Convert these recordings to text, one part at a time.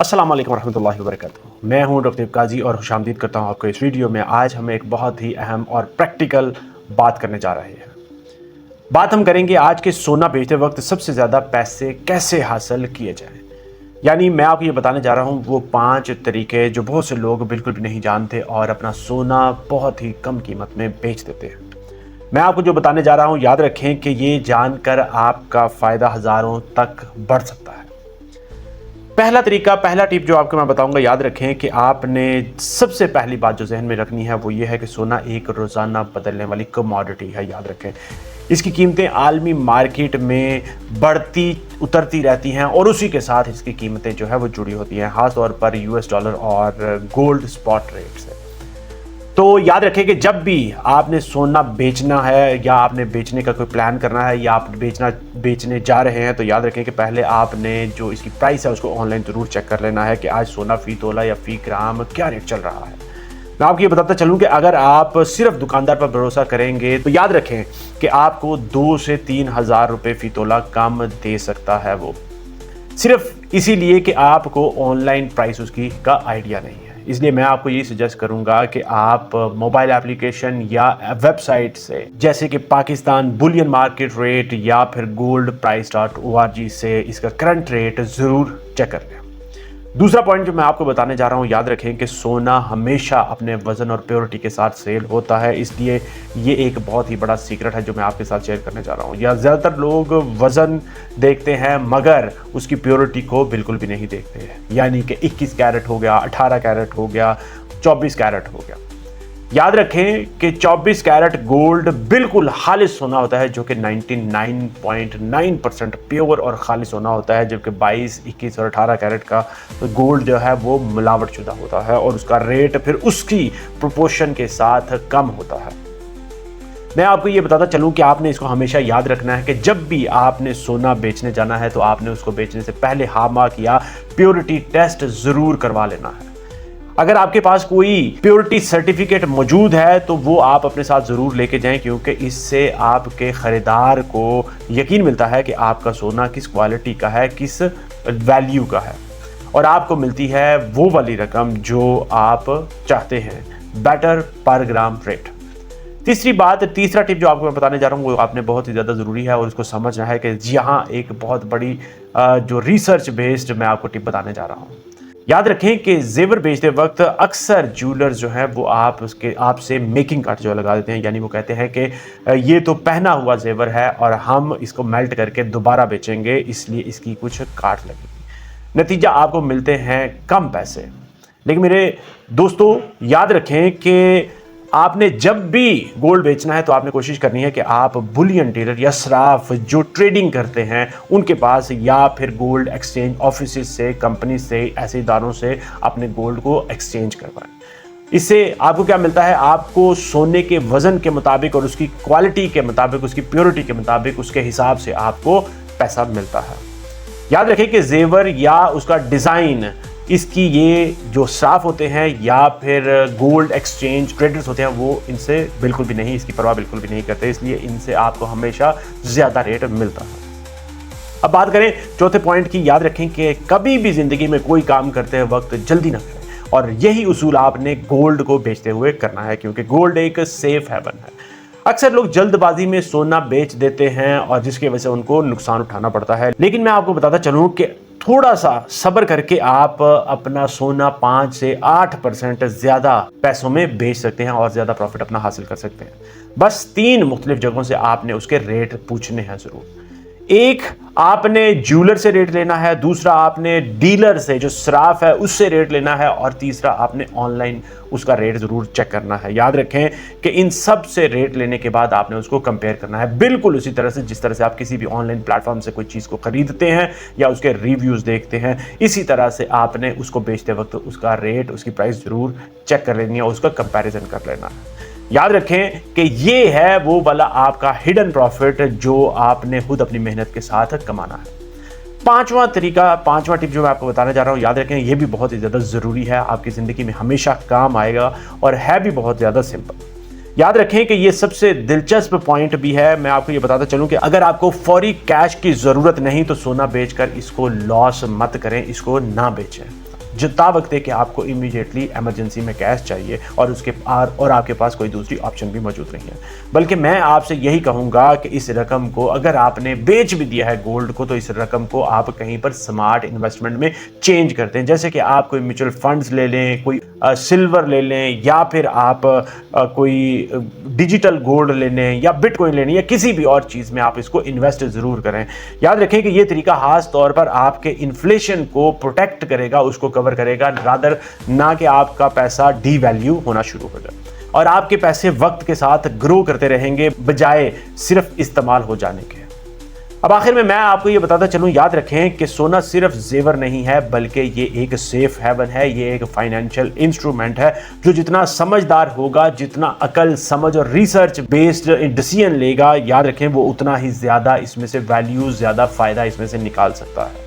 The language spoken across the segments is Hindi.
अस्सलाम वालेकुम रहमतुल्लाहि व बरकातुहू। मैं हूं डॉक्टर काजी और खुशामदीद करता हूं आपको इस वीडियो में। आज हम एक बहुत ही अहम और प्रैक्टिकल बात करने जा रहे हैं। बात हम करेंगे आज के सोना बेचते वक्त सबसे ज़्यादा पैसे कैसे हासिल किए जाएं। यानी मैं आपको ये बताने जा रहा हूं वो 5 तरीके जो बहुत से लोग बिल्कुल भी नहीं जानते और अपना सोना बहुत ही कम कीमत में बेच देते हैं। मैं आपको जो बताने जा रहा हूं याद रखें कि ये जानकर आपका फ़ायदा हज़ारों तक बढ़ सकता है। पहला टिप जो आपको मैं बताऊंगा, याद रखें कि आपने सबसे पहली बात जो जहन में रखनी है वो ये है कि सोना एक रोज़ाना बदलने वाली कमोडिटी है। याद रखें इसकी कीमतें आलमी मार्केट में बढ़ती उतरती रहती हैं और उसी के साथ इसकी कीमतें जो है वो जुड़ी होती हैं, ख़ास तौर पर US डॉलर और गोल्ड स्पॉट रेट से। तो याद रखें कि जब भी आपने सोना बेचना है या आपने बेचने का कोई प्लान करना है या आप बेचने जा रहे हैं, तो याद रखें कि पहले आपने जो इसकी प्राइस है उसको ऑनलाइन ज़रूर चेक कर लेना है कि आज सोना फ़ी तोला या फ़ी ग्राम क्या रेट चल रहा है। मैं आपको ये बताता चलूँ कि अगर आप सिर्फ दुकानदार पर भरोसा करेंगे तो याद रखें कि आपको 2 से 3 हज़ार रुपये फ़ी तोला कम दे सकता है, वो सिर्फ इसीलिए कि आपको ऑनलाइन प्राइस उसकी का आइडिया नहीं है। इसलिए मैं आपको ये सजेस्ट करूंगा कि आप मोबाइल एप्लीकेशन या वेबसाइट से, जैसे कि पाकिस्तान बुलियन मार्केट रेट या फिर goldprice.org से इसका करंट रेट ज़रूर चेक कर लें। दूसरा पॉइंट जो मैं आपको बताने जा रहा हूँ, याद रखें कि सोना हमेशा अपने वज़न और प्योरिटी के साथ सेल होता है, इसलिए ये एक बहुत ही बड़ा सीक्रेट है जो मैं आपके साथ शेयर करने जा रहा हूँ। या ज़्यादातर लोग वज़न देखते हैं मगर उसकी प्योरिटी को बिल्कुल भी नहीं देखते हैं, यानी कि 21 कैरेट हो गया, 18 कैरेट हो गया, 24 कैरेट हो गया। याद रखें कि 24 कैरेट गोल्ड बिल्कुल खालिस सोना होता है जो कि 99.9% प्योर और खालिस सोना होता है, जबकि 22, 21 और 18 कैरेट का गोल्ड जो है वो मिलावट शुदा होता है और उसका रेट फिर उसकी प्रोपोर्शन के साथ कम होता है। मैं आपको ये बताता चलूं कि आपने इसको हमेशा याद रखना है कि जब भी आपने सोना बेचने जाना है तो आपने उसको बेचने से पहले हामाक या प्योरिटी टेस्ट ज़रूर करवा लेना है। अगर आपके पास कोई प्योरिटी सर्टिफिकेट मौजूद है तो वो आप अपने साथ ज़रूर लेके जाएं, क्योंकि इससे आपके ख़रीदार को यकीन मिलता है कि आपका सोना किस क्वालिटी का है, किस वैल्यू का है, और आपको मिलती है वो वाली रकम जो आप चाहते हैं, बेटर पर ग्राम रेट। तीसरा टिप जो आपको मैं बताने जा रहा हूँ वो आपने बहुत ही ज़्यादा ज़रूरी है और उसको समझना है कि यहाँ एक बहुत बड़ी जो रिसर्च बेस्ड मैं आपको टिप बताने जा रहा हूँ। याद रखें कि जेवर बेचते वक्त अक्सर ज्वेलर्स जो है वो आपसे मेकिंग कट जो लगा देते हैं, यानी वो कहते हैं कि ये तो पहना हुआ जेवर है और हम इसको मेल्ट करके दोबारा बेचेंगे, इसलिए इसकी कुछ काट लगेगी। नतीजा आपको मिलते हैं कम पैसे। लेकिन मेरे दोस्तों याद रखें कि आपने जब भी गोल्ड बेचना है तो आपने कोशिश करनी है कि आप बुलियन डीलर या सराफ जो ट्रेडिंग करते हैं उनके पास या फिर गोल्ड एक्सचेंज ऑफिस से, कंपनी से, ऐसे इदारों से अपने गोल्ड को एक्सचेंज करवाएं। इससे आपको क्या मिलता है, आपको सोने के वज़न के मुताबिक और उसकी क्वालिटी के मुताबिक, उसकी प्योरिटी के मुताबिक, उसके हिसाब से आपको पैसा मिलता है। याद रखें कि जेवर या उसका डिज़ाइन, इसकी ये जो साफ होते हैं या फिर गोल्ड एक्सचेंज ट्रेडर्स होते हैं वो इनसे बिल्कुल भी नहीं, इसकी परवाह बिल्कुल भी नहीं करते, इसलिए इनसे आपको हमेशा ज़्यादा रेट मिलता है। अब बात करें चौथे पॉइंट की। याद रखें कि कभी भी ज़िंदगी में कोई काम करते वक्त जल्दी ना करें, और यही उसूल आपने गोल्ड को बेचते हुए करना है, क्योंकि गोल्ड एक सेफ हेवन है। अक्सर लोग जल्दबाजी में सोना बेच देते हैं और जिसकी वजह से उनको नुकसान उठाना पड़ता है, लेकिन मैं आपको बताता चलूँ कि थोड़ा सा सब्र करके आप अपना सोना 5 से 8% ज़्यादा पैसों में बेच सकते हैं और ज़्यादा प्रॉफिट अपना हासिल कर सकते हैं। बस 3 मुख्तलिफ जगहों से आपने उसके रेट पूछने हैं ज़रूर। एक, आपने ज्वेलर से रेट लेना है, दूसरा आपने डीलर से जो सराफ है उससे रेट लेना है, और तीसरा आपने ऑनलाइन उसका रेट ज़रूर चेक करना है। याद रखें कि इन सब से रेट लेने के बाद आपने उसको कंपेयर करना है, बिल्कुल उसी तरह से जिस तरह से आप किसी भी ऑनलाइन प्लेटफॉर्म से कोई चीज़ को खरीदते हैं या उसके रिव्यूज़ देखते हैं, इसी तरह से आपने उसको बेचते वक्त उसका रेट, उसकी प्राइस ज़रूर चेक कर लेनी है, उसका कंपैरिजन कर लेना है। याद रखें कि ये है वो वाला आपका हिडन प्रॉफिट जो आपने खुद अपनी मेहनत के साथ कमाना है। पांचवा टिप जो मैं आपको बताने जा रहा हूँ, याद रखें ये भी बहुत ही ज़्यादा ज़रूरी है, आपकी ज़िंदगी में हमेशा काम आएगा और है भी बहुत ज़्यादा सिंपल। याद रखें कि ये सबसे दिलचस्प पॉइंट भी है। मैं आपको ये बताता चलूं कि अगर आपको फौरी कैश की ज़रूरत नहीं तो सोना बेचकर इसको लॉस मत करें, इसको ना बेचें। जता वक्त है कि आपको इमीडिएटली इमरजेंसी में कैश चाहिए और आपके पास कोई दूसरी ऑप्शन भी मौजूद नहीं है। बल्कि मैं आपसे यही कहूँगा कि इस रकम को अगर आपने बेच भी दिया है गोल्ड को, तो इस रकम को आप कहीं पर स्मार्ट इन्वेस्टमेंट में चेंज करते हैं। जैसे कि आप कोई म्यूचुअल फंड्स ले लें, कोई सिल्वर ले लें, या फिर आप कोई डिजिटल गोल्ड ले लें, या बिटकॉइन ले लें, या किसी भी और चीज़ में आप इसको इन्वेस्ट ज़रूर करें। याद रखें कि ये तरीका खास तौर पर आपके इन्फ्लेशन को प्रोटेक्ट करेगा, उसको कवर करेगा, रादर ना कि आपका पैसा डीवैल्यू होना शुरू हो जाए और आपके पैसे वक्त के साथ ग्रो करते रहेंगे बजाय सिर्फ इस्तेमाल हो जाने के। अब आखिर में मैं आपको ये बताता चलूँ, याद रखें कि सोना सिर्फ जेवर नहीं है, बल्कि ये एक सेफ हेवन है, ये एक फाइनेंशियल इंस्ट्रूमेंट है जो जितना समझदार होगा, जितना अकल, समझ और रिसर्च बेस्ड डिसीजन लेगा, याद रखें वो उतना ही ज़्यादा इसमें से वैल्यू, ज़्यादा फ़ायदा इसमें से निकाल सकता है।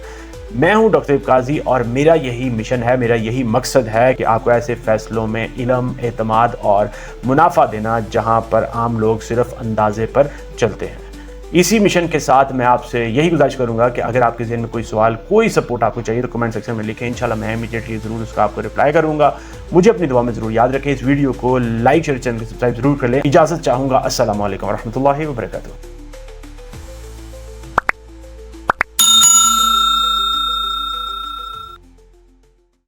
मैं हूं डॉक्टर इब्राहिम काजी और मेरा यही मिशन है, मेरा यही मकसद है कि आपको ऐसे फैसलों में इल्म, एतमाद और मुनाफा देना जहां पर आम लोग सिर्फ अंदाजे पर चलते हैं। इसी मिशन के साथ मैं आपसे यही गुजारिश करूंगा कि अगर आपके ज़हन में कोई सवाल, कोई सपोर्ट आपको चाहिए तो कमेंट सेक्शन में लिखें। इंशाल्लाह मैं इमीडिएटली ज़रूर उसका आपको रिप्लाई करूंगा। मुझे अपनी दुआ में ज़रूर याद रखें। इस वीडियो को लाइक, शेयर, चैनल को सब्सक्राइब जरूर कर लें। इजाज़त चाहूँगा। अस्सलाम वालेकुम व रहमतुल्लाहि व बरकातुहू।